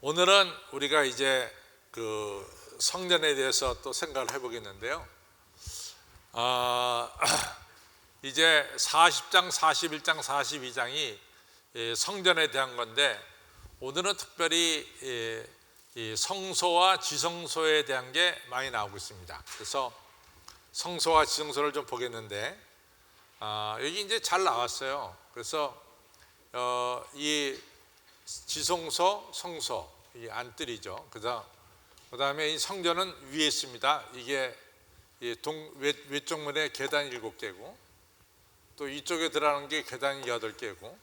오늘은 우리가 이제 그 성전에 대해서 또 생각을 해보겠는데요. 이제 40장, 41장, 42장이 성전에 대한 건데, 오늘은 특별히 이 성소와 지성소에 대한 게 많이 나오고 있습니다. 그래서 성소와 지성소를 좀 보겠는데, 여기 이제 잘 나왔어요. 그래서 이 지성소, 성소, 이 안뜰이죠. 그다음에 이 성전은 위에 있습니다. 이게 외쪽 문에 계단 7개고, 또 이쪽에 들어가는 게 계단이 8개고,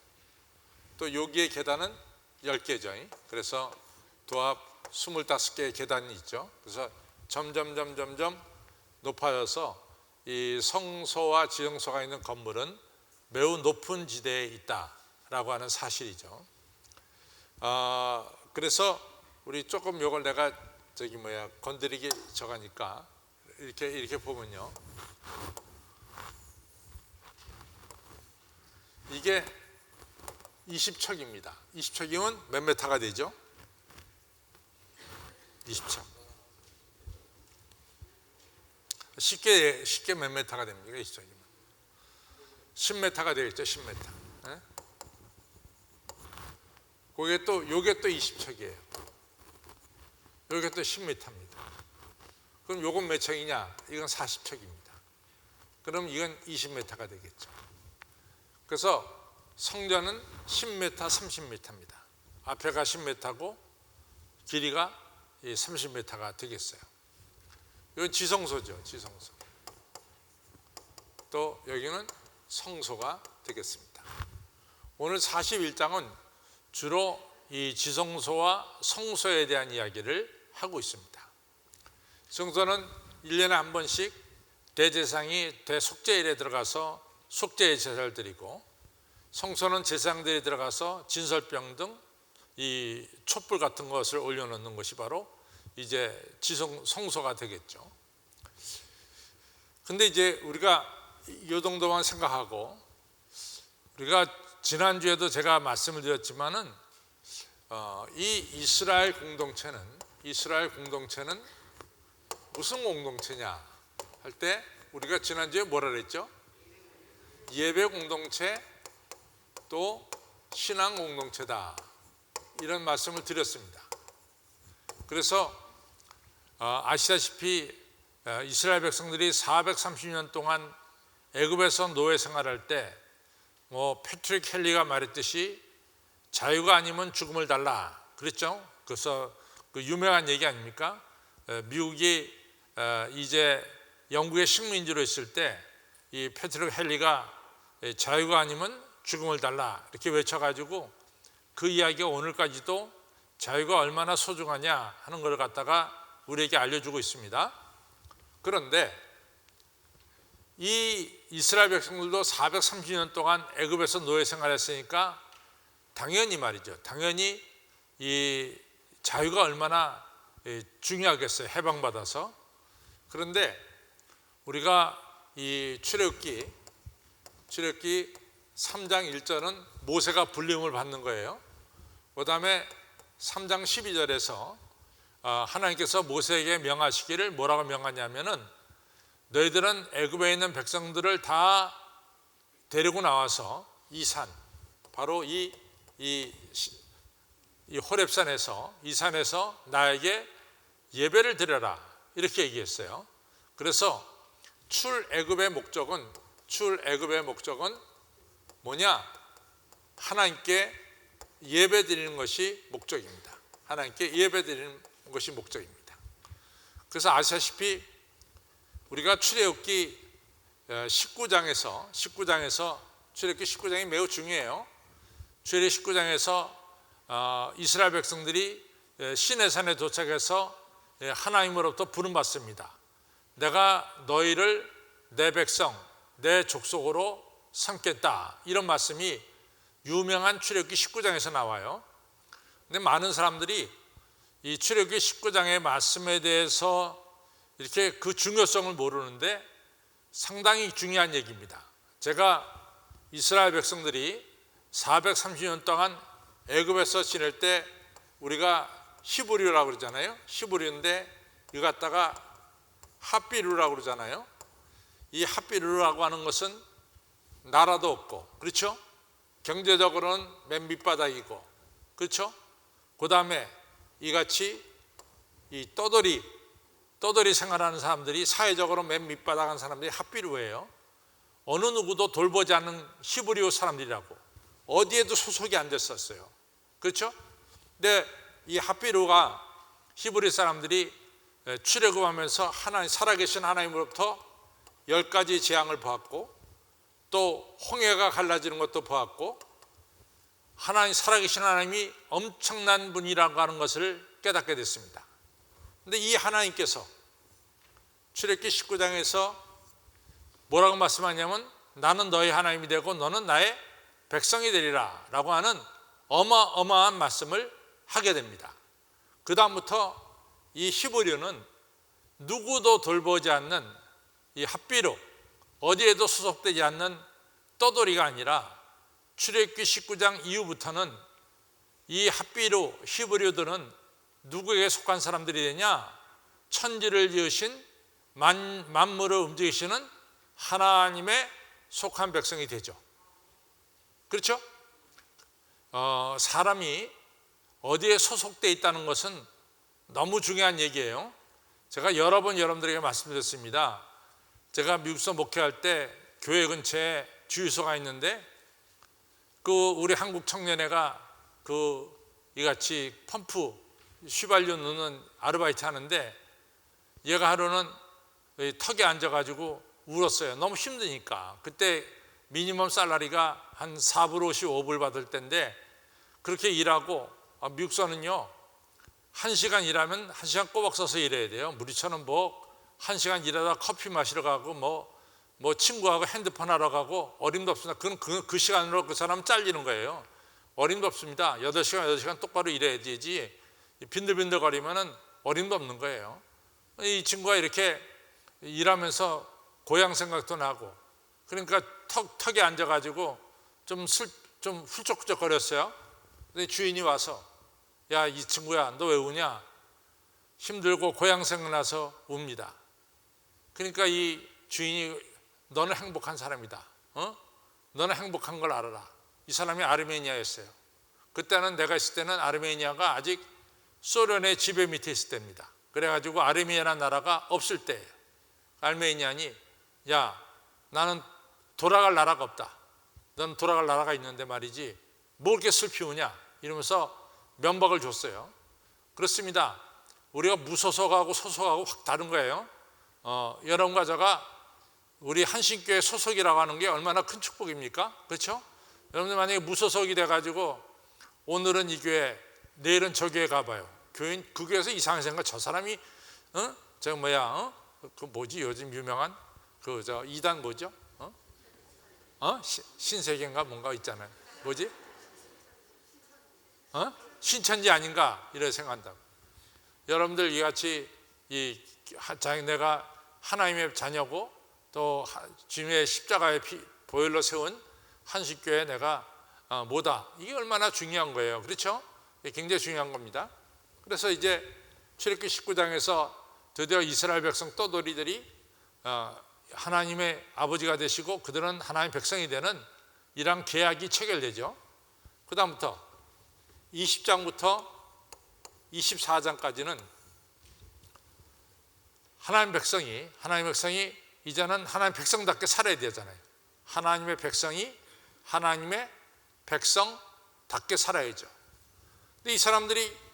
또 여기에 계단은 10개죠. 그래서 도합 25개의 계단이 있죠. 그래서 점점 높아져서 이 성소와 지성소가 있는 건물은 매우 높은 지대에 있다라고 하는 사실이죠. 그래서 우리 조금 요걸 내가 건드리기 저가니까 이렇게 보면요, 이게 20척입니다. 20척이면 몇 메타가 되죠? 20척. 쉽게 몇 메타가 됩니까? 20척이면 10메타가 되겠죠. 10메타. 네? 요게 또 20척이에요. 요게 또 10m입니다. 그럼 요건 몇 척이냐? 이건 40척입니다. 그럼 이건 20m가 되겠죠. 그래서 성전은 10m, 30m입니다. 앞에가 10m고 길이가 30m가 되겠어요. 이건 지성소죠. 지성소. 또 여기는 성소가 되겠습니다. 오늘 41장은 주로 이 지성소와 성소에 대한 이야기를 하고 있습니다. 지성소는 1년에 한 번씩 대제사장이 대속죄일에 들어가서 속죄의 제사를 드리고, 성소는 제사장들이 들어가서 진설병 등 이 촛불 같은 것을 올려놓는 것이 바로 이제 성소가 되겠죠. 근데 이제 우리가 이 정도만 생각하고, 우리가 지난주에도 제가 말씀을 드렸지만은 이 이스라엘 공동체는 무슨 공동체냐 할 때 우리가 지난주에 뭐라 그랬죠? 예배 공동체, 또 신앙 공동체다, 이런 말씀을 드렸습니다. 그래서 아시다시피 이스라엘 백성들이 430년 동안 애굽에서 노예 생활할 때 패트릭 헬리가 말했듯이 자유가 아니면 죽음을 달라 그랬죠. 그래서 그 유명한 얘기 아닙니까? 미국이 이제 영국의 식민지로 있을 때 이 패트릭 헬리가 자유가 아니면 죽음을 달라 이렇게 외쳐가지고, 그 이야기가 오늘까지도 자유가 얼마나 소중하냐 하는 걸 갖다가 우리에게 알려주고 있습니다. 그런데 이 이스라엘 백성들도 430년 동안 애굽에서 노예 생활했으니까 당연히 말이죠. 당연히 이 자유가 얼마나 중요하겠어요. 해방받아서. 그런데 우리가 이 출애굽기 3장 1절은 모세가 불림을 받는 거예요. 그 다음에 3장 12절에서 하나님께서 모세에게 명하시기를 뭐라고 명하냐면은, 너희들은 애굽에 있는 백성들을 다 데리고 나와서 이 산, 바로 이 호렙산에서, 이 산에서 나에게 예배를 드려라, 이렇게 얘기했어요. 그래서 출애굽의 목적은 뭐냐? 하나님께 예배드리는 것이 목적입니다. 하나님께 예배드리는 것이 목적입니다. 그래서 아시다시피 우리가 출애굽기 19장에서 출애굽기 19장이 매우 중요해요. 출애굽기 19장에서 이스라엘 백성들이 시내산에 도착해서 하나님으로부터 부름받습니다. 내가 너희를 내 백성, 내 족속으로 삼겠다, 이런 말씀이 유명한 출애굽기 19장에서 나와요. 근데 많은 사람들이 이 출애굽기 19장의 말씀에 대해서 이렇게 그 중요성을 모르는데 상당히 중요한 얘기입니다. 제가 이스라엘 백성들이 430년 동안 애굽에서 지낼 때 우리가 히브리어라고 그러잖아요. 히브리어인데 이거 갖다가 핫비루라고 그러잖아요. 이 핫비루라고 하는 것은 나라도 없고, 그렇죠? 경제적으로는 맨 밑바닥이고, 그렇죠? 그 다음에 이같이 이 떠돌이 생활하는 사람들이, 사회적으로 맨 밑바닥 한 사람들이 핫비루예요. 어느 누구도 돌보지 않는 히브리어 사람들이라고, 어디에도 소속이 안 됐었어요. 그렇죠? 근데 이 핫비루가 히브리 사람들이 출애굽하면서 하나님, 살아계신 하나님으로부터 10가지 재앙을 보았고, 또 홍해가 갈라지는 것도 보았고, 하나님, 살아계신 하나님이 엄청난 분이라고 하는 것을 깨닫게 됐습니다. 근데 이 하나님께서 출애굽기 19장에서 뭐라고 말씀하냐면, 나는 너의 하나님이 되고 너는 나의 백성이 되리라 라고 하는 어마어마한 말씀을 하게 됩니다. 그 다음부터 이 히브리어는 누구도 돌보지 않는 이 핫비루, 어디에도 소속되지 않는 떠돌이가 아니라 출애굽기 19장 이후부터는 이 핫비루, 히브리어들은 누구에게 속한 사람들이 되냐? 천지를 지으신 만물을 움직이시는 하나님의 속한 백성이 되죠. 그렇죠? 사람이 어디에 소속되어 있다는 것은 너무 중요한 얘기예요. 제가 여러 번 여러분들에게 말씀드렸습니다. 제가 미국에서 목회할 때 교회 근처에 주유소가 있는데, 그 우리 한국 청년회가 이같이 펌프 휘발유 넣는 아르바이트 하는데, 얘가 하루는 턱에 앉아가지고 울었어요. 너무 힘드니까. 그때 미니멈 살라리가 한 4불 55불 받을 때인데, 그렇게 일하고, 미국서는요 1시간 일하면 1시간 꼬박 서서 일해야 돼요. 우리처럼 1시간 일하다 커피 마시러 가고 뭐 친구하고 핸드폰 하러 가고 어림도 없습니다. 그 시간으로 그 사람 잘리는 거예요. 어림도 없습니다. 8시간 똑바로 일해야 되지, 빈들빈들거리면 어림도 없는 거예요. 이 친구가 이렇게 일하면서 고향 생각도 나고, 그러니까 턱에 앉아가지고 좀 훌쩍훌쩍거렸어요. 근데 주인이 와서, 야, 이 친구야, 너 왜 우냐? 힘들고 고향 생각나서 웁니다. 그러니까 이 주인이, 너는 행복한 사람이다. 너는 행복한 걸 알아라. 이 사람이 아르메니아였어요. 그때는, 내가 있을 때는 아르메니아가 아직 소련의 지배 밑에 있을 때입니다. 그래가지고 아르메니아라는 나라가 없을 때 아르메니안이, 야, 나는 돌아갈 나라가 없다. 넌 돌아갈 나라가 있는데 말이지 뭐 이렇게 슬피 우냐? 이러면서 면박을 줬어요. 그렇습니다. 우리가 무소속하고 소속하고 확 다른 거예요. 여러분과 제가 우리 한신교회 소속이라고 하는 게 얼마나 큰 축복입니까? 그렇죠? 여러분들 만약에 무소속이 돼가지고 오늘은 이 교회, 내일은 저 교회 가봐요. 그 교회에서 이상한 생각, 저 사람이 그 뭐지 요즘 유명한 이단 뭐죠? 신세계인가 뭔가 있잖아요. 뭐지? 신천지 아닌가 이렇게 생각한다고. 여러분들 이같이 내가 하나님의 자녀고 또 주님의 십자가의 보혈로 세운 한식교회 내가 뭐다, 이게 얼마나 중요한 거예요. 그렇죠? 굉장히 중요한 겁니다. 그래서 이제 출애굽기 19장에서 드디어 이스라엘 백성 떠돌이들이 하나님의 아버지가 되시고 그들은 하나님의 백성이 되는 이런 계약이 체결되죠. 그 다음부터 20장부터 24장까지는 하나님의 백성이 이제는 하나님의 백성답게 살아야 되잖아요. 하나님의 백성이 하나님의 백성답게 살아야죠. 근데 이 사람들이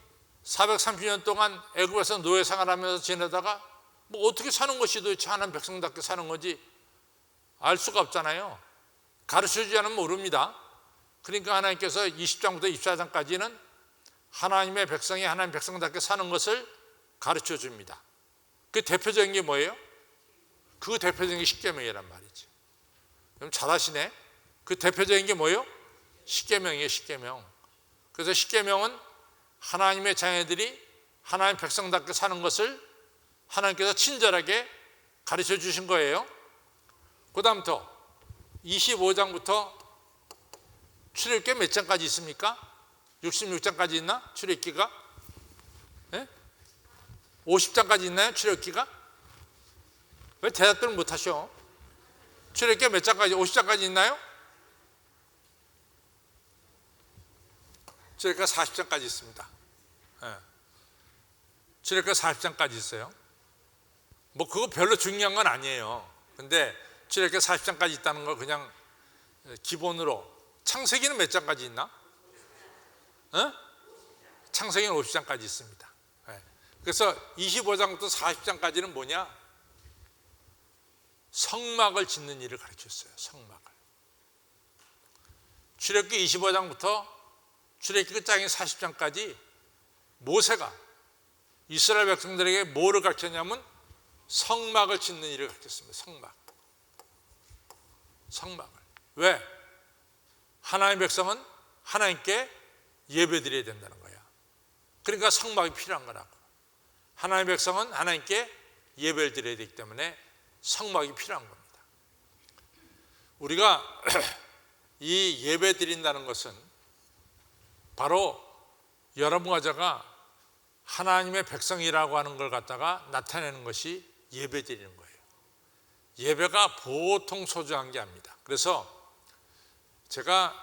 430년 동안 애굽에서 노예 생활하면서 지내다가 뭐 어떻게 사는 것이 도대체 하나님 백성답게 사는 건지 알 수가 없잖아요. 가르쳐주지 않으면 모릅니다. 그러니까 하나님께서 20장부터 24장까지는 하나님의 백성이 하나님 백성답게 사는 것을 가르쳐 줍니다. 그 대표적인 게 뭐예요? 그 대표적인 게 십계명이란 말이죠. 그럼 잘하시네. 그 대표적인 게 뭐예요? 십계명이에요. 십계명. 그래서 십계명은 하나님의 자녀들이 하나님 백성답게 사는 것을 하나님께서 친절하게 가르쳐 주신 거예요. 그 다음부터 25장부터 출애굽기 몇 장까지 있습니까? 66장까지 있나? 출애굽기가 예? 50장까지 있나요? 출애굽기가? 왜 대답들을 못 하셔? 출애굽기가 몇 장까지? 50장까지 있나요? 출애굽기가 40장까지 있습니다. 예. 출애굽기가 40장까지 있어요. 뭐 그거 별로 중요한 건 아니에요. 근데 출애굽기가 40장까지 있다는 걸 그냥 기본으로. 창세기는 몇 장까지 있나? 어? 창세기는 50장까지 있습니다. 예. 그래서 25장부터 40장까지는 뭐냐? 성막을 짓는 일을 가르쳤어요. 성막을. 출애굽기 25장부터 출애굽기 끝장인 40장까지 모세가 이스라엘 백성들에게 뭐를 가르쳤냐면 성막을 짓는 일을 가르쳤습니다. 성막을. 왜? 하나님의 백성은 하나님께 예배드려야 된다는 거야. 그러니까 성막이 필요한 거라고. 하나님의 백성은 하나님께 예배를 드려야 되기 때문에 성막이 필요한 겁니다. 우리가 이 예배 드린다는 것은 바로 여러분과 제가 하나님의 백성이라고 하는 걸 갖다가 나타내는 것이 예배 드리는 거예요. 예배가 보통 소중한 게 아닙니다. 그래서 제가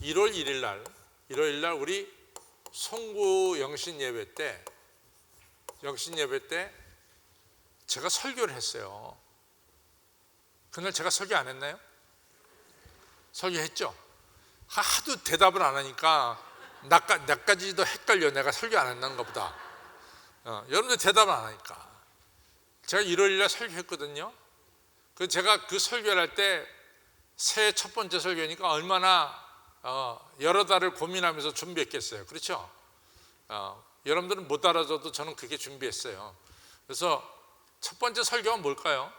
1월 1일 날 우리 송구 영신 예배 때 제가 설교를 했어요. 그날 제가 설교 안 했나요? 설교했죠? 하도 대답을 안 하니까 나까지도 헷갈려. 내가 설교 안 했는가 보다. 여러분들 대답을 안 하니까. 제가 1월 1일 날 설교했거든요. 그 제가 그 설교를 할 때 새해 첫 번째 설교니까 얼마나 여러 달을 고민하면서 준비했겠어요. 그렇죠? 여러분들은 못 알아줘도 저는 그렇게 준비했어요. 그래서 첫 번째 설교가 뭘까요?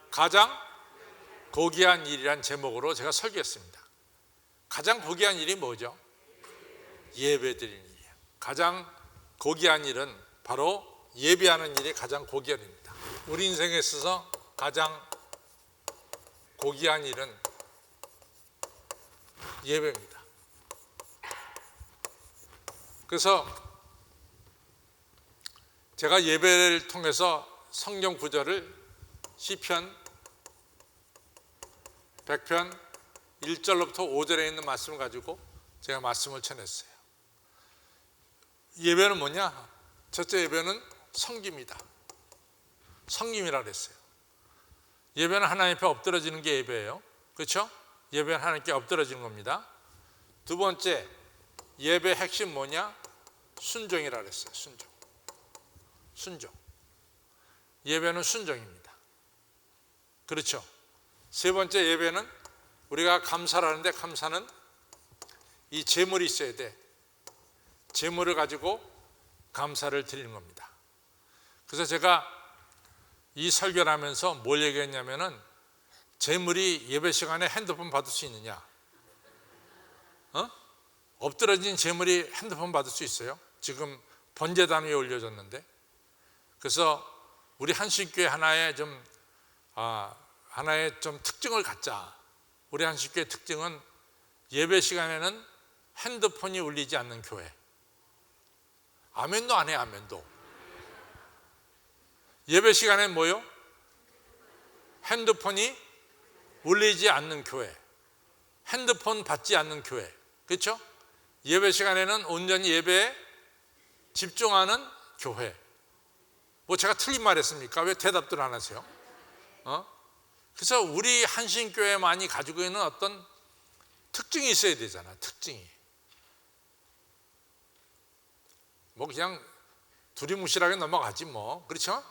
가장 고귀한 일이란 제목으로 제가 설교했습니다. 가장 고귀한 일이 뭐죠? 예배드리는 일이에요. 가장 고귀한 일은 바로 예배하는 일이 가장 고귀한 일입니다. 우리 인생에 있어서 가장 고귀한 일은 예배입니다. 그래서 제가 예배를 통해서 성경 구절을 시편 100편 1절로부터 5절에 있는 말씀을 가지고 제가 말씀을 전했어요. 예배는 뭐냐? 첫째 예배는 섬깁니다. 섬김이라고 그랬어요. 예배는 하나님 앞에 엎드러지는 게 예배예요. 그렇죠? 예배는 하나님께 엎드러지는 겁니다. 두 번째, 예배의 핵심 뭐냐? 순종이라고 그랬어요. 순종. 예배는 순종입니다. 그렇죠? 세 번째 예배는 우리가 감사를 하는데 감사는 이 제물이 있어야 돼. 제물을 가지고 감사를 드리는 겁니다. 그래서 제가 이 설교를 하면서 뭘 얘기했냐면은 제물이 예배 시간에 핸드폰 받을 수 있느냐? 엎드러진 제물이 핸드폰 받을 수 있어요? 지금 번제단 위에 올려졌는데. 그래서 우리 한식교회 하나의 좀 특징을 갖자. 우리 한식교회 특징은 예배 시간에는 핸드폰이 울리지 않는 교회. 아멘도 안 해. 아멘도. 예배 시간에 뭐요? 핸드폰이 울리지 않는 교회. 핸드폰 받지 않는 교회. 그렇죠? 예배 시간에는 온전히 예배에 집중하는 교회. 뭐 제가 틀린 말 했습니까? 왜 대답들 안 하세요? 그래서 우리 한신교회만이 가지고 있는 어떤 특징이 있어야 되잖아. 특징이. 뭐 그냥 두리뭉실하게 넘어가지 뭐. 그렇죠?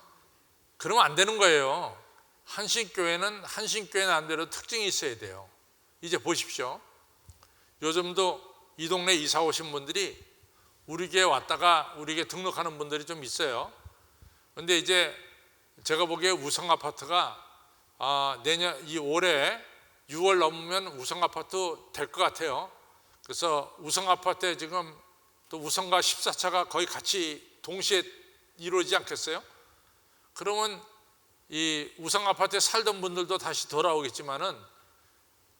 그러면 안 되는 거예요. 한신교회는 한신교회 나름대로 특징이 있어야 돼요. 이제 보십시오. 요즘도 이 동네 이사 오신 분들이 우리 교회 왔다가 우리 교회 등록하는 분들이 좀 있어요. 그런데 이제 제가 보기에 우성 아파트가 이 올해 6월 넘으면 우성 아파트 될 것 같아요. 그래서 우성 아파트에 지금 또 우성과 14차가 거의 같이 동시에 이루어지지 않겠어요? 그러면 이 우성 아파트에 살던 분들도 다시 돌아오겠지만은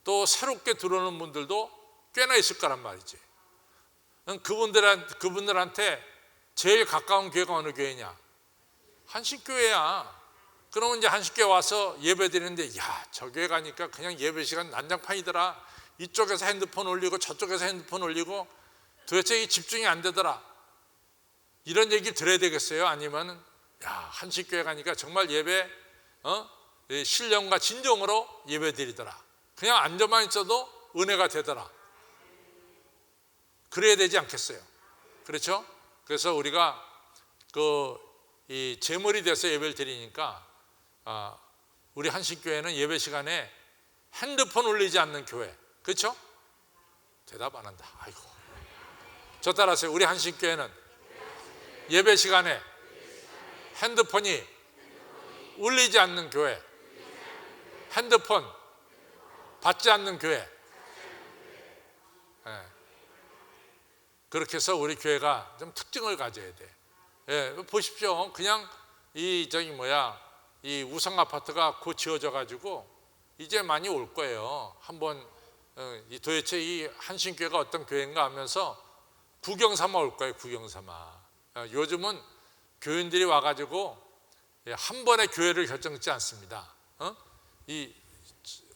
또 새롭게 들어오는 분들도 꽤나 있을 거란 말이지. 그분들한테 제일 가까운 교회가 어느 교회냐? 한식교회야. 그러면 이제 한식교회 와서 예배 드리는데, 야, 저 교회 가니까 그냥 예배 시간 난장판이더라. 이쪽에서 핸드폰 올리고 저쪽에서 핸드폰 올리고 도대체 이 집중이 안 되더라. 이런 얘기 들어야 되겠어요? 아니면 야, 한식교회 가니까 정말 예배 신령과 진정으로 예배 드리더라. 그냥 앉아만 있어도 은혜가 되더라. 그래야 되지 않겠어요? 그렇죠? 그래서 우리가 이 제물이 돼서 예배를 드리니까 우리 한식교회는 예배 시간에 핸드폰 올리지 않는 교회. 그렇죠? 대답 안 한다. 아이고. 저 따라서 우리 한식교회는 예배 시간에 핸드폰이 울리지 않는 교회, 핸드폰 받지 않는 교회. 네. 그렇게 해서 우리 교회가 좀 특징을 가져야 돼. 예, 보십시오. 그냥 이 우성 아파트가 곧 지어져 가지고 이제 많이 올 거예요. 한번 도대체 이 한신교회가 어떤 교회인가 하면서 구경 삼아 올 거예요. 구경 삼아. 요즘은 교인들이 와가지고 한 번에 교회를 결정짓지 않습니다.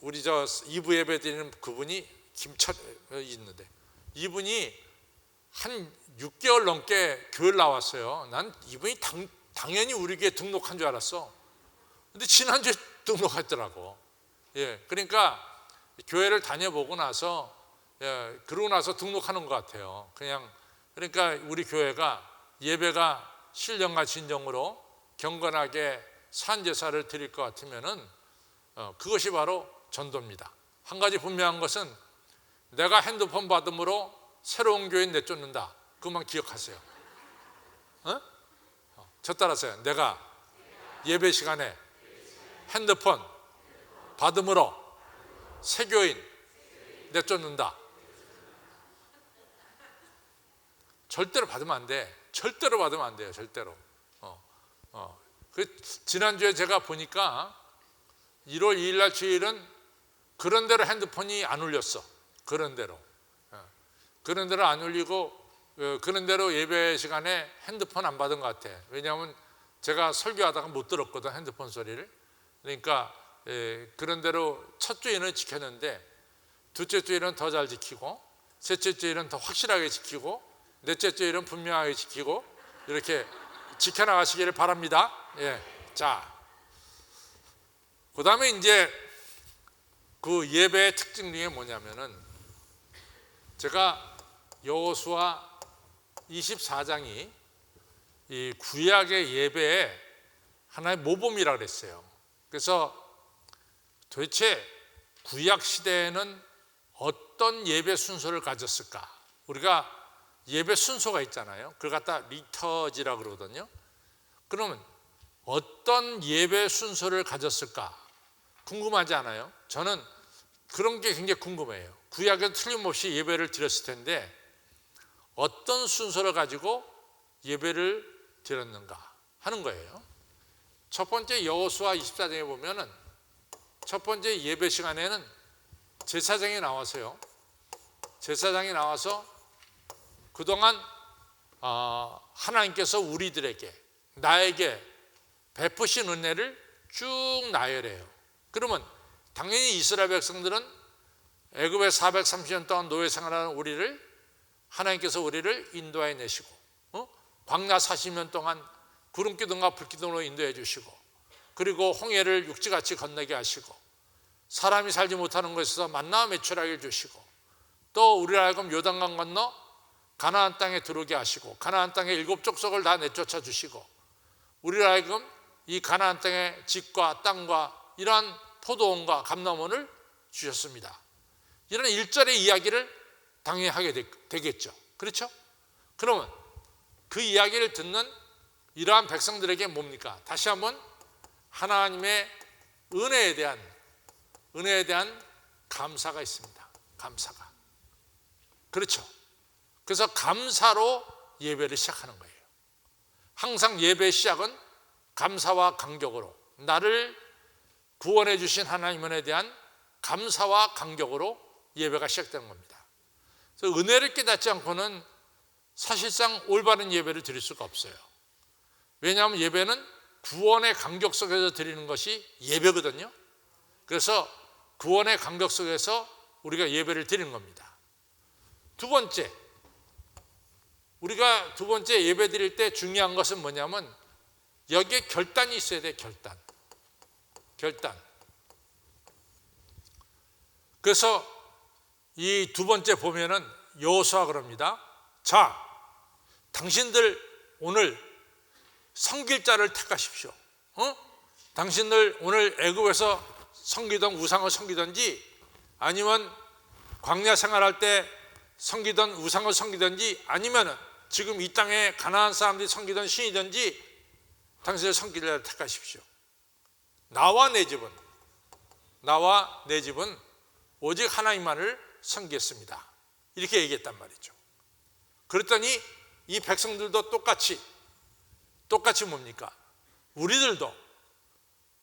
우리 저 2부 예배 드리는 그분이 김철 있는데, 이분이 한 6개월 넘게 교회를 나왔어요. 난 이분이 당연히 우리 교회 등록한 줄 알았어. 근데 지난주에 등록했더라고. 예, 그러니까 교회를 다녀보고 나서, 그러고 나서 등록하는 것 같아요. 그러니까 우리 교회가 예배가 신령과 진정으로 경건하게 산제사를 드릴 것 같으면은 그것이 바로 전도입니다. 한 가지 분명한 것은 내가 핸드폰 받음으로 새로운 교회 내쫓는다. 그것만 기억하세요. 저 따라서요. 내가 예배 시간에 핸드폰 받음으로 새 교인 내쫓는다. 절대로 받으면 안 돼. 절대로 받으면 안 돼요. 절대로. 지난주에 제가 보니까 1월 2일 날 주일은 그런 대로 핸드폰이 안 울렸어. 그런 대로 안 울리고, 그런 대로 예배 시간에 핸드폰 안 받은 것 같아. 왜냐하면 제가 설교하다가 못 들었거든, 핸드폰 소리를. 그러니까 그런 대로 첫 주일은 지켰는데 둘째 주일은 더 잘 지키고, 셋째 주일은 더 확실하게 지키고, 넷째 주일은 분명하게 지키고, 이렇게 지켜나가시기를 바랍니다. 예. 자, 그 다음에 이제 그 예배의 특징 중에 뭐냐면은, 제가 여호수아 24장이 이 구약의 예배의 하나의 모범이라고 그랬어요. 그래서 도대체 구약 시대에는 어떤 예배 순서를 가졌을까? 우리가 예배 순서가 있잖아요. 그걸 갖다 리터지라고 그러거든요. 그러면 어떤 예배 순서를 가졌을까? 궁금하지 않아요? 저는 그런 게 굉장히 궁금해요. 구약은 틀림없이 예배를 드렸을 텐데 어떤 순서를 가지고 예배를 드렸는가 하는 거예요. 첫 번째 여호수아 24장에 보면은 첫 번째 예배 시간에는 제사장이 나와서요. 제사장이 나와서 그동안 하나님께서 우리들에게, 나에게 베푸신 은혜를 쭉 나열해요. 그러면 당연히 이스라엘 백성들은 애굽에 430년 동안 노예 생활하는 우리를, 하나님께서 우리를 인도해 내시고, 광야 40년 동안 구름기둥과 불기둥으로 인도해 주시고, 그리고 홍해를 육지같이 건너게 하시고, 사람이 살지 못하는 곳에서 만나와 메추라기를 주시고, 또 우리를 하여금 요단강 건너 가나안 땅에 들어오게 하시고, 가나안 땅의 7 족속을 다 내쫓아 주시고, 우리를 하여금 이 가나안 땅의 집과 땅과 이러한 포도원과 감람원을 주셨습니다. 이런 일절의 이야기를 당연히 하게 되겠죠. 그렇죠? 그러면 그 이야기를 듣는 이러한 백성들에게 뭡니까? 다시 한번 하나님의 은혜에 대한 감사가 있습니다. 감사가. 그렇죠? 그래서 감사로 예배를 시작하는 거예요. 항상 예배의 시작은 감사와 감격으로, 나를 구원해 주신 하나님 은혜에 대한 감사와 감격으로 예배가 시작되는 겁니다. 그래서 은혜를 깨닫지 않고는 사실상 올바른 예배를 드릴 수가 없어요. 왜냐하면 예배는 구원의 간격 속에서 드리는 것이 예배거든요. 그래서 구원의 간격 속에서 우리가 예배를 드리는 겁니다. 두 번째, 우리가 두 번째 예배 드릴 때 중요한 것은 뭐냐면 여기에 결단이 있어야 돼. 결단. 그래서 이 두 번째 보면은 여호수아 그럽니다. 자, 당신들 오늘 섬길 자를 택하십시오. 당신들 오늘 애굽에서 섬기던 우상을 섬기든지 아니면 광야 생활할 때 섬기던 우상을 섬기든지 아니면 지금 이 땅에 가나안 사람들이 섬기던 신이든지 당신들 섬길 자를 택하십시오. 나와 내 집은 오직 하나님만을 섬기겠습니다. 이렇게 얘기했단 말이죠. 그랬더니 이 백성들도 똑같이 뭡니까? 우리들도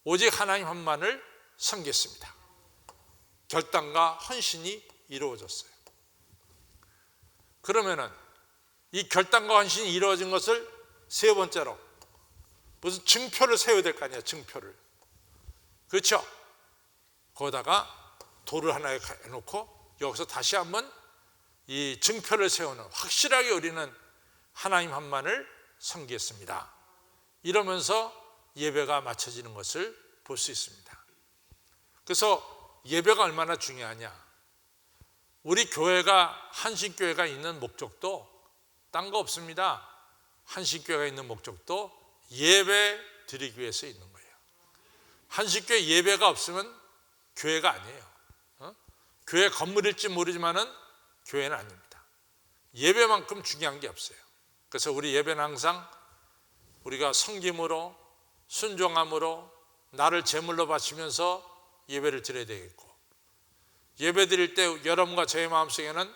오직 하나님 한만을 섬기겠습니다. 결단과 헌신이 이루어졌어요. 그러면은 이 결단과 헌신이 이루어진 것을 세 번째로 무슨 증표를 세워야 될 거 아니야. 증표를. 그렇죠? 거기다가 돌을 하나 해놓고 여기서 다시 한번 이 증표를 세우는, 확실하게 우리는 하나님 한만을 섬기겠습니다. 이러면서 예배가 마쳐지는 것을 볼 수 있습니다. 그래서 예배가 얼마나 중요하냐. 우리 교회가 한신교회가 있는 목적도 딴 거 없습니다. 한신교회가 있는 목적도 예배 드리기 위해서 있는 거예요. 한신교회 예배가 없으면 교회가 아니에요. 교회 건물일지 모르지만은 교회는 아닙니다. 예배만큼 중요한 게 없어요. 그래서 우리 예배는 항상 우리가 섬김으로, 순종함으로, 나를 제물로 바치면서 예배를 드려야 되겠고, 예배 드릴 때 여러분과 저의 마음속에는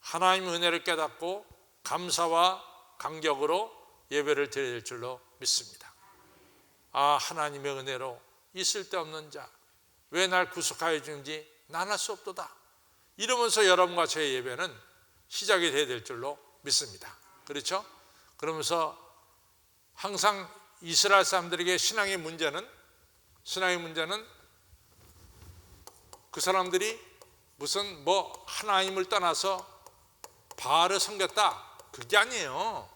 하나님의 은혜를 깨닫고 감사와 감격으로 예배를 드려야 될 줄로 믿습니다. 아, 하나님의 은혜로 이 쓸데없는 자 왜 날 구속하여 주는지 난 알 수 없도다. 이러면서 여러분과 저의 예배는 시작이 되어야 될 줄로 믿습니다. 그렇죠? 그러면서 항상 이스라엘 사람들에게 신앙의 문제는 그 사람들이 무슨 하나님을 떠나서 바알을 섬겼다, 그게 아니에요.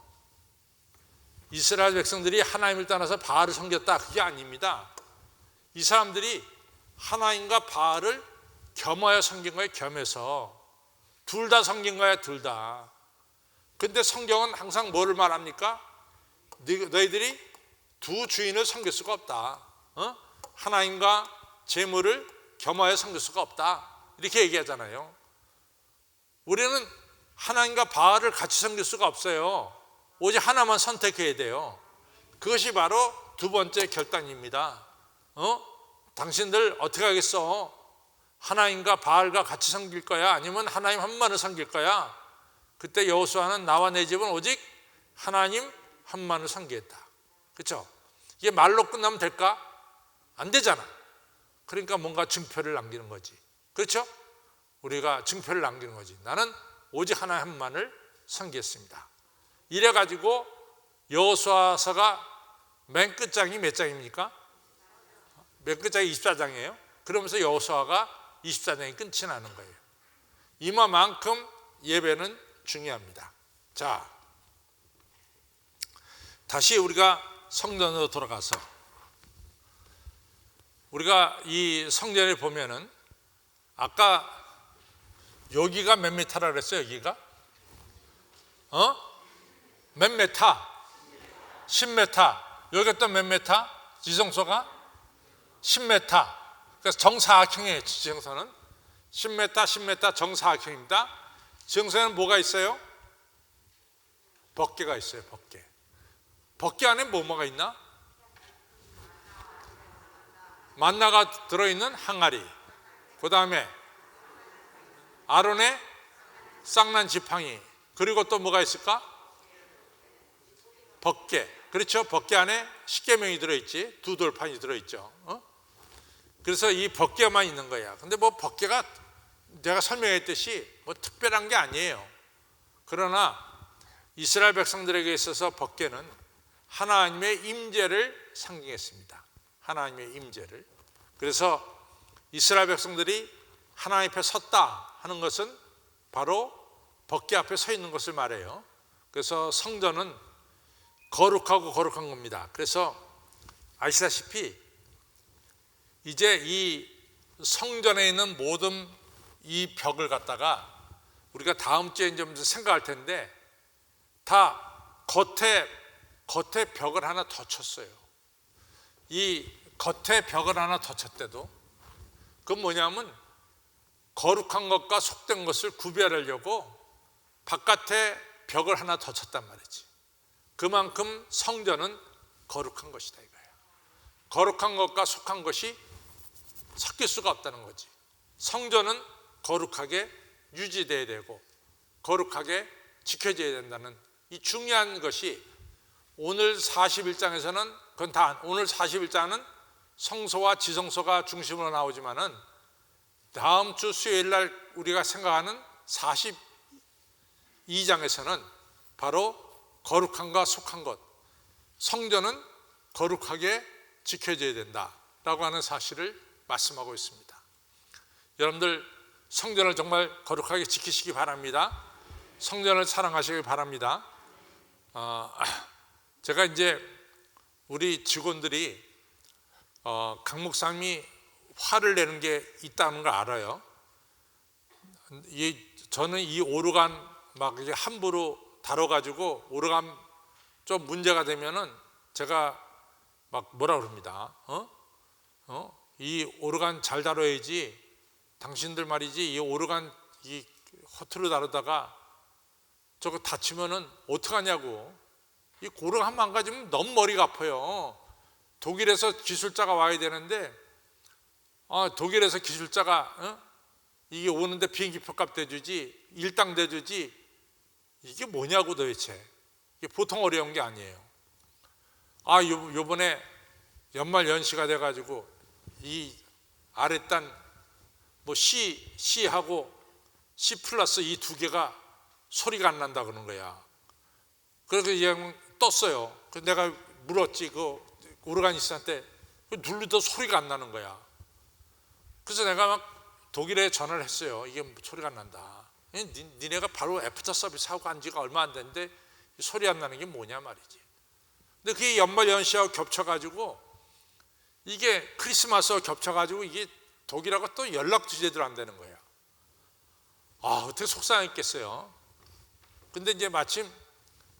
이스라엘 백성들이 하나님을 떠나서 바알을 섬겼다, 그게 아닙니다. 이 사람들이 하나님과 바알을 겸하여 섬긴 거예요. 겸해서 둘 다 섬긴 거예요. 둘 다. 근데 성경은 항상 뭐를 말합니까? 너희들이 두 주인을 섬길 수가 없다. 하나님과 재물을 겸하여 섬길 수가 없다. 이렇게 얘기하잖아요. 우리는 하나님과 바알을 같이 섬길 수가 없어요. 오직 하나만 선택해야 돼요. 그것이 바로 두 번째 결단입니다. 당신들 어떻게 하겠어? 하나님과 바알과 같이 섬길 거야? 아니면 하나님 한만을 섬길 거야? 그때 여호수아는 나와 내 집은 오직 하나님 한만을 섬기겠다. 그렇죠? 이게 말로 끝나면 될까? 안 되잖아. 그러니까 뭔가 증표를 남기는 거지. 그렇죠? 우리가 증표를 남기는 거지. 나는 오직 하나님 한만을 섬기겠습니다. 이래가지고 여호수아서가 맨 끝장이 몇 장입니까? 맨 끝장이 24장이에요. 그러면서 여호수아가 24장이 끝이 나는 거예요. 이만큼 예배는 중요합니다. 자, 다시 우리가 성전으로 돌아가서 우리가 이 성전에 보면은 아까 여기가 몇 미터라 그랬어요? 여기가? 몇 미터? 10m. 여기가 또 몇 미터? 지정소가? 10m. 그래서 정사각형이에요. 지정소는 10m 정사각형입니다. 지정소에는 뭐가 있어요? 법궤가 있어요. 법궤 안에 뭐가 있나? 만나가 들어있는 항아리, 그 다음에 아론의 쌍난 지팡이, 그리고 또 뭐가 있을까? 법궤. 그렇죠? 법궤 안에 십계명이 들어있지. 두 돌판이 들어있죠. 그래서 이 법궤만 있는 거야. 근데 법궤가 내가 설명했듯이 특별한 게 아니에요. 그러나 이스라엘 백성들에게 있어서 법궤는 하나님의 임재를 상징했습니다. 하나님의 임재를. 그래서 이스라엘 백성들이 하나님 앞에 섰다 하는 것은 바로 법궤 앞에 서 있는 것을 말해요. 그래서 성전은 거룩하고 거룩한 겁니다. 그래서 아시다시피 이제 이 성전에 있는 모든 이 벽을 갖다가 우리가 다음 주에 좀 생각할 텐데 다 겉에 벽을 하나 더 쳤어요. 이 겉에 벽을 하나 더 쳤대도 그건 뭐냐면 거룩한 것과 속된 것을 구별하려고 바깥에 벽을 하나 더 쳤단 말이지. 그만큼 성전은 거룩한 것이다 이거예요. 거룩한 것과 속한 것이 섞일 수가 없다는 거지. 성전은 거룩하게 유지돼야 되고 거룩하게 지켜져야 된다는 이 중요한 것이 오늘 41장에서는 그건 다 오늘 41장은 성소와 지성소가 중심으로 나오지만은 다음 주 수요일 날 우리가 생각하는 42장에서는 바로 거룩한과 속한 것, 성전은 거룩하게 지켜져야 된다라고 하는 사실을 말씀하고 있습니다. 여러분들 성전을 정말 거룩하게 지키시기 바랍니다. 성전을 사랑하시기 바랍니다. 제가 이제 우리 직원들이 강 목사님이 화를 내는 게 있다는 걸 알아요. 저는 이 오르간 막 이제 함부로 다뤄가지고 오르간 좀 문제가 되면은 제가 막 뭐라 그럽니다. 이 오르간 잘 다뤄야지. 당신들 말이지 이 오르간 이 허투루 다루다가 저거 다치면은 어떡하냐고. 이 고르간 한 망가지면 너무 머리가 아파요. 독일에서 기술자가 와야 되는데 독일에서 기술자가 이게 오는데 비행기 표값 대주지 일당 대주지 이게 뭐냐고 도대체. 이게 보통 어려운 게 아니에요. 요번에 연말 연시가 돼가지고 이 아랫단 뭐 C하고 C 플러스 이 두 개가 소리가 안 난다 그러는 거야. 그래서 이 형 떴어요. 그래서 내가 물었지 그 오르가니스트한테 누르도 소리가 안 나는 거야. 그래서 내가 막 독일에 전화를 했어요. 이게 소리가 안 난다. 니네가 바로 애프터 서비스 하고 한 지가 얼마 안 됐는데 소리 안 나는 게 뭐냐 말이지. 근데 그게 연말 연시하고 겹쳐가지고 이게 크리스마스와 겹쳐가지고 이게 독일하고 또 연락도 제대로 안 되는 거야. 어떻게 속상했겠어요. 근데 이제 마침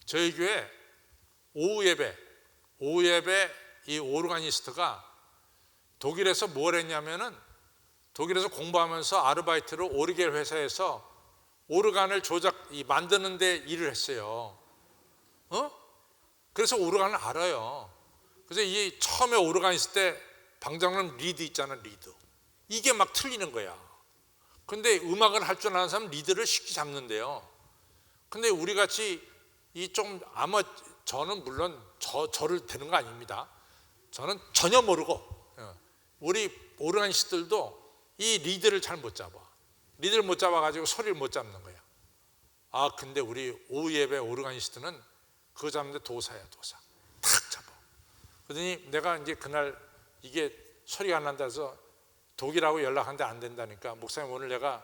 저희 교회 오후 예배 이 오르가니스트가 독일에서 뭘 했냐면은 독일에서 공부하면서 아르바이트로 오르겔 회사에서 오르간을 만드는 데 일을 했어요. 그래서 오르간을 알아요. 그래서 이 처음에 오르간 있을 때 방장님 리드 있잖아, 리드. 이게 막 틀리는 거야. 근데 음악을 할 줄 아는 사람은 리드를 쉽게 잡는데요. 근데 우리 같이 저는 물론 저를 되는 거 아닙니다. 저는 전혀 모르고 우리 오르가니스트들도 이 리드를 잘 못 잡아. 리드를 못 잡아가지고 소리를 못 잡는 거야. 근데 우리 오후 예배 오르가니스트는 그거 잡는데 도사야, 도사. 탁 잡아. 그러더니 내가 이제 그날 이게 소리가 안 난다 해서 독일하고 연락하는데 안 된다니까 목사님 오늘 내가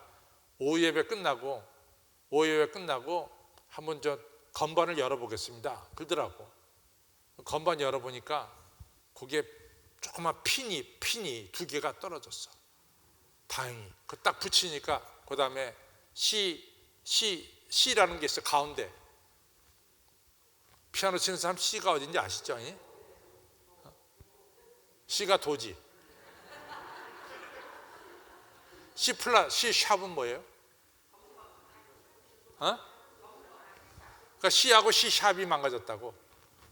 오후 예배 끝나고 한번 저 건반을 열어보겠습니다. 그러더라고. 건반 열어보니까 거기에 조그만 핀이 두 개가 떨어졌어. 다행히 그 딱 붙이니까 그 다음에 C라는 게 있어. 가운데 피아노 치는 사람 C가 어딘지 아시죠? C가 도지. C 샵은 뭐예요? 그러니까 C하고 C 샵이 망가졌다고.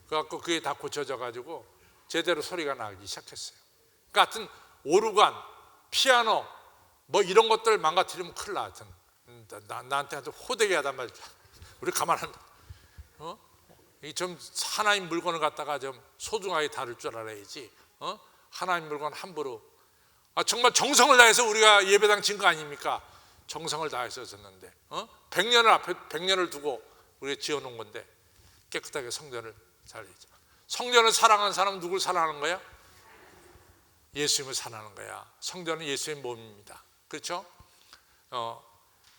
그래갖고 그게 다 고쳐져 가지고 제대로 소리가 나기 시작했어요. 그러니까 하여튼 오르간, 피아노 뭐 이런 것들 망가뜨리면 큰일 나. 하여튼 나한테 아주 호되게 하단 말이야. 우리 가만 안 둬. 좀 하나님 물건을 갖다가 좀 소중하게 다룰 줄 알아야지. 하나님 물건 함부로. 정말 정성을 다해서 우리가 예배당 진 거 아닙니까? 정성을 다해서 졌는데 100년을 두고 우리가 지어놓은 건데 깨끗하게 성전을 살리죠. 성전을 사랑하는 사람은 누굴 사랑하는 거야? 예수님을 사랑하는 거야. 성전은 예수의 몸입니다. 그렇죠?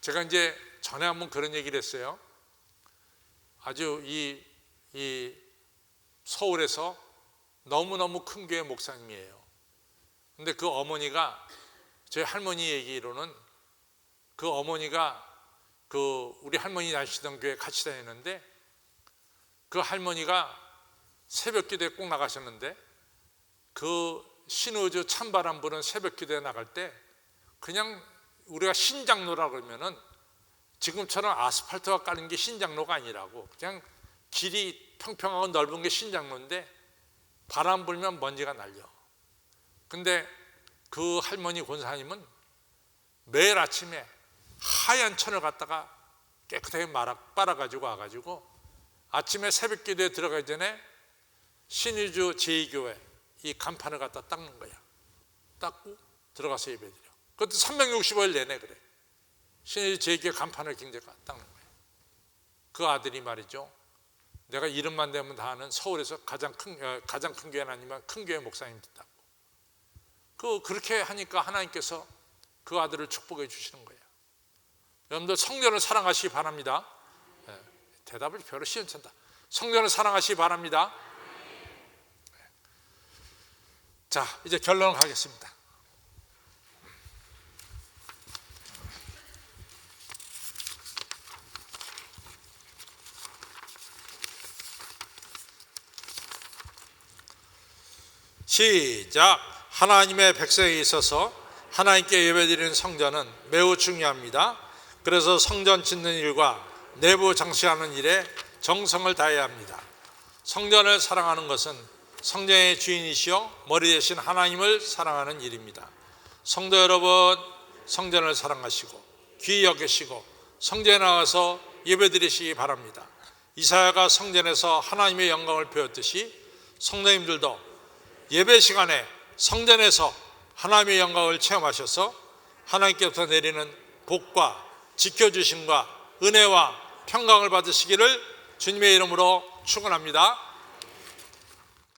제가 이제 전에 한번 그런 얘기를 했어요. 아주 이 서울에서 너무너무 큰 교회 목사님이에요. 근데 그 어머니가, 저희 할머니 얘기로는 그 어머니가 그 우리 할머니 다니시던 교회 같이 다니는데, 그 할머니가 새벽 기도에 꼭 나가셨는데, 그 신우주 찬바람 부는 새벽 기도에 나갈 때 그냥 우리가 신장로라 그러면은 지금처럼 아스팔트가 깔린 게 신장로가 아니라고, 그냥 길이 평평하고 넓은 게 신장로인데 바람 불면 먼지가 날려. 근데 그 할머니 권사님은 매일 아침에 하얀 천을 갖다가 깨끗하게 빨아가지고 와가지고 아침에 새벽 기도에 들어가기 전에 신의주 제2교회 이 간판을 갖다 닦는 거야. 닦고 들어가서 예배드려. 그것도 365일 내내 그래. 신의주 제2교회 간판을 굉장히 닦는 거야. 그 아들이 말이죠, 내가 이름만 대면 다 아는 서울에서 가장 큰 교회는 아니면 큰 교회 목사님 됐다고. 그렇게 하니까 하나님께서 그 아들을 축복해 주시는 거예요. 여러분들 성전을 사랑하시기 바랍니다. 대답을 별로 시원찮다. 성전을 사랑하시기 바랍니다. 자, 이제 결론을 가겠습니다. 시작. 하나님의 백성에 있어서 하나님께 예배드리는 성전은 매우 중요합니다. 그래서 성전 짓는 일과 내부 장식하는 일에 정성을 다해야 합니다. 성전을 사랑하는 것은 성전의 주인이시여 머리 대신 하나님을 사랑하는 일입니다. 성도 여러분, 성전을 사랑하시고 귀히 여기시고 성전에 나가서 예배드리시기 바랍니다. 이사야가 성전에서 하나님의 영광을 배웠듯이 성도님들도 예배 시간에 성전에서 하나님의 영광을 체험하셔서 하나님께부터 내리는 복과 지켜주심과 은혜와 평강을 받으시기를 주님의 이름으로 축원합니다.